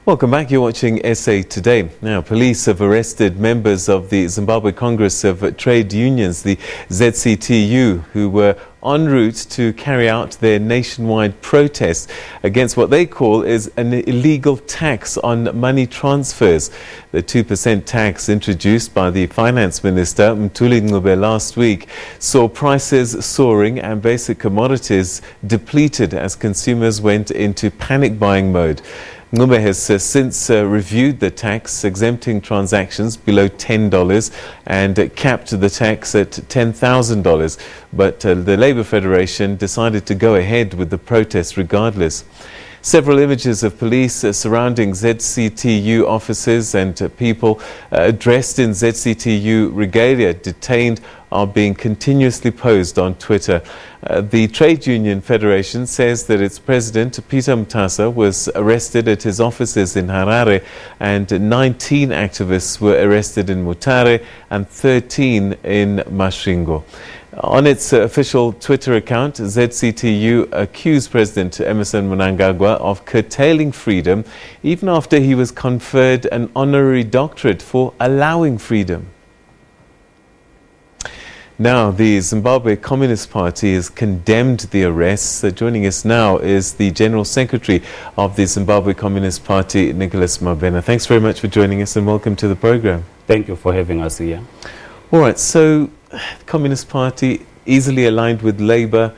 Welcome back. You're watching SA Today. Now, police have arrested members of the Zimbabwe Congress of Trade Unions, the ZCTU, who were en route to carry out their nationwide protest against what they call is an illegal tax on money transfers. The 2% tax introduced by the Finance Minister Mthuli Ncube last week saw prices soaring and basic commodities depleted as consumers went into panic buying mode. Ncube has since reviewed the tax, exempting transactions below $10 and capped the tax at $10,000. But the Labour Federation decided to go ahead with the protest regardless. Several images of police surrounding ZCTU offices and people dressed in ZCTU regalia detained are being continuously posed on Twitter. The Trade Union Federation says that its president, Peter Mthasa, was arrested at his offices in Harare, and 19 activists were arrested in Mutare and 13 in Masvingo. On its official Twitter account, ZCTU accused President Emmerson Mnangagwa of curtailing freedom even after he was conferred an honorary doctorate for allowing freedom. Now, the Zimbabwe Communist Party has condemned the arrests. Joining us now is the General Secretary of the Zimbabwe Communist Party, Nicholas Mabhena. Thanks very much for joining us and welcome to the program. Thank you for having us here. All right, so the Communist Party easily aligned with Labour.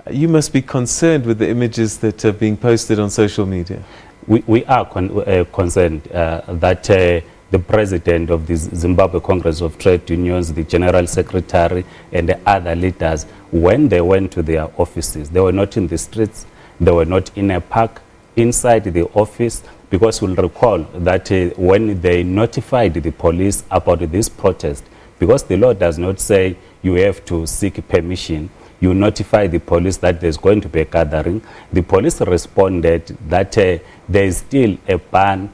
You must be concerned with the images that are being posted on social media. We are concerned that the president of the Zimbabwe Congress of Trade Unions, the general secretary, and the other leaders, when they went to their offices, they were not in the streets, they were not in a park, inside the office, because we'll recall that when they notified the police about this protest, because the law does not say you have to seek permission, you notify the police that there's going to be a gathering. The police responded that there is still a ban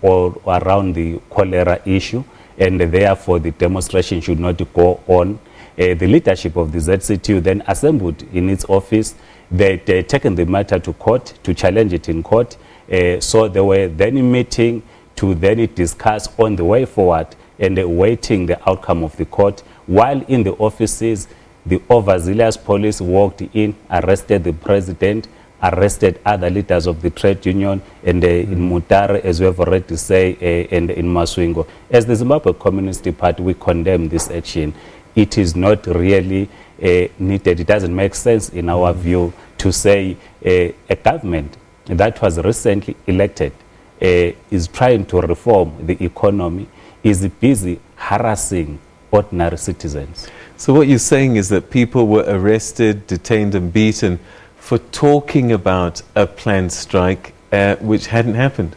all around the cholera issue, and therefore the demonstration should not go on. The leadership of the ZCTU then assembled in its office. They'd taken the matter to court to challenge it in court. So they were then meeting to then discuss on the way forward and awaiting the outcome of the court. While in the offices, the overzealous police walked in, arrested the president, arrested other leaders of the trade union, and in Mutare, as we have already said, and in Masvingo. As the Zimbabwe Communist Party, we condemn this action. It is not really needed. It doesn't make sense in our view to say a government that was recently elected is trying to reform the economy, is busy harassing ordinary citizens. So what you're saying is that people were arrested, detained and beaten for talking about a planned strike which hadn't happened?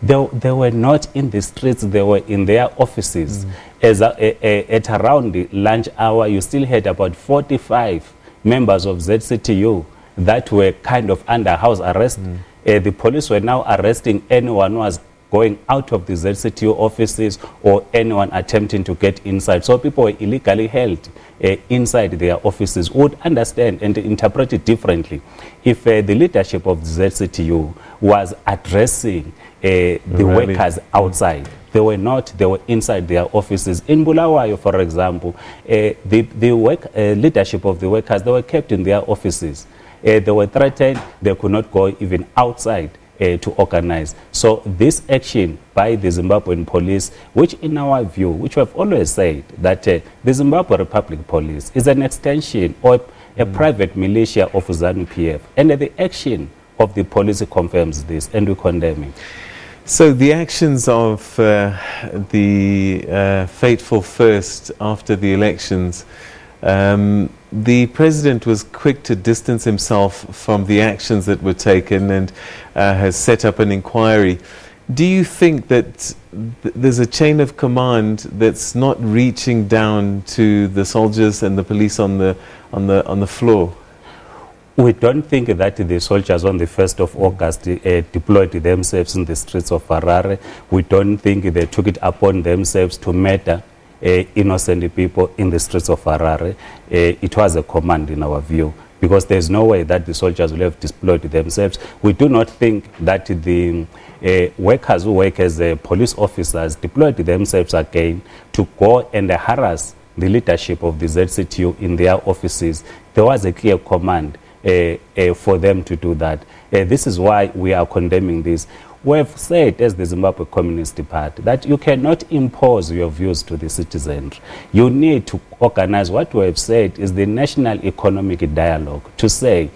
They were not in the streets, they were in their offices. At around the lunch hour, you still had about 45 members of ZCTU that were kind of under house arrest. The police were now arresting anyone who was going out of the ZCTU offices or anyone attempting to get inside. So people were illegally held inside their offices. Would understand and interpret it differently if the leadership of the ZCTU was addressing the workers outside. They were not, they were inside their offices. In Bulawayo, for example, the leadership of the workers, they were kept in their offices. They were threatened, they could not go even outside to organize. So this action by the Zimbabwean police, which in our view, which we have always said, that the Zimbabwe Republic Police is an extension or a private militia of ZANU-PF, and the action of the police confirms this, and we condemn it. So the actions of the fateful first after the elections, the president was quick to distance himself from the actions that were taken and has set up an inquiry. Do you think that there's a chain of command that's not reaching down to the soldiers and the police on the floor? We don't think that the soldiers on the 1st of August deployed themselves in the streets of Harare. We don't think they took it upon themselves to murder innocent people in the streets of Harare. It was a command in our view. because there's no way that the soldiers will have deployed themselves. We do not think that the workers who work as police officers deployed themselves again to go and harass the leadership of the ZCTU in their offices. There was a clear command for them to do that. This is why we are condemning this. We have said, as the Zimbabwe Communist Party, that you cannot impose your views to the citizens. You need to organize. What we have said is the national economic dialogue, to say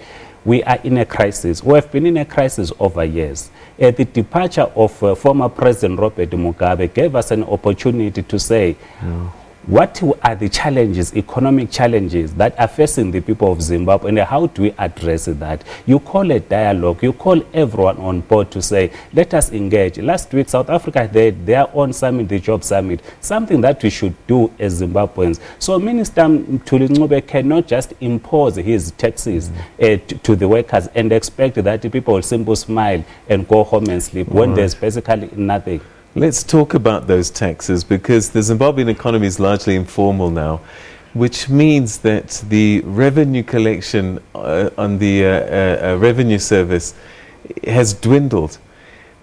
we are in a crisis. We have been in a crisis over years. The departure of former President Robert Mugabe gave us an opportunity to say, what are the challenges, economic challenges that are facing the people of Zimbabwe, and how do we address that? You call a dialogue, you call everyone on board to say, let us engage. Last week, South Africa had their own summit, the Job Summit, something that we should do as Zimbabweans. So Minister Mthuli Ncube cannot just impose his taxes to the workers and expect that the people will simply smile and go home and sleep when there's basically nothing. Let's talk about those taxes, because the Zimbabwean economy is largely informal now, which means that the revenue collection on the revenue service has dwindled.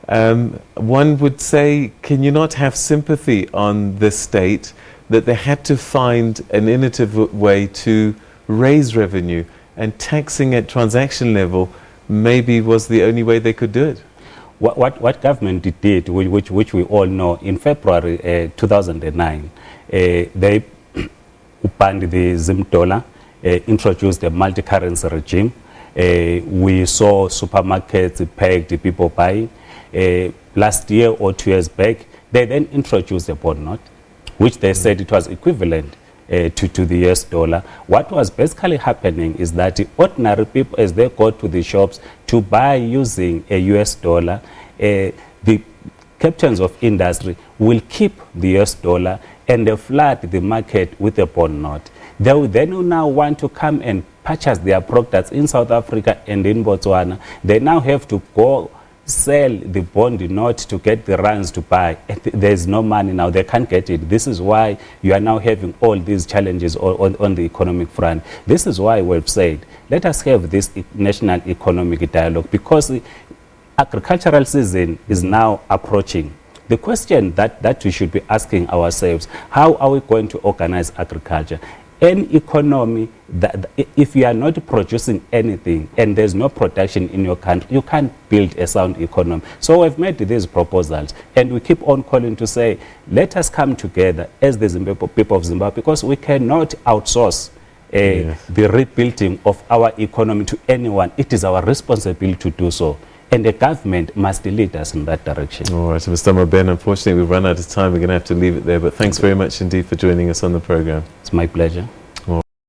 One would say, can you not have sympathy on the state that they had to find an innovative way to raise revenue, and taxing at transaction level maybe was the only way they could do it? What government did, which we all know, in February 2009, they banned the Zim dollar, introduced a multi-currency regime. We saw supermarkets pegged, people buying. Last year or 2 years back, they then introduced a bond note, which they said it was equivalent to the US dollar. What was basically happening is that the ordinary people, as they go to the shops to buy using a US dollar, the captains of industry will keep the US dollar and they flood the market with a bond note. They will then now want to come and purchase their products in South Africa and in Botswana. They now have to go sell the bond note to get the rands to buy. There's no money now, they can't get it. This is why you are now having all these challenges on the economic front. This is why we've said, let us have this national economic dialogue, because the agricultural season is now approaching. The question that we should be asking ourselves, how are we going to organize agriculture? Any economy, that if you are not producing anything and there's no production in your country, you can't build a sound economy. So we've made these proposals, and we keep on calling to say, let us come together as the people of Zimbabwe, because we cannot outsource the rebuilding of our economy to anyone. It is our responsibility to do so, and the government must lead us in that direction. All right, Mr. Mabhena, unfortunately we've run out of time. We're going to have to leave it there, but thanks very much indeed for joining us on the program. It's my pleasure.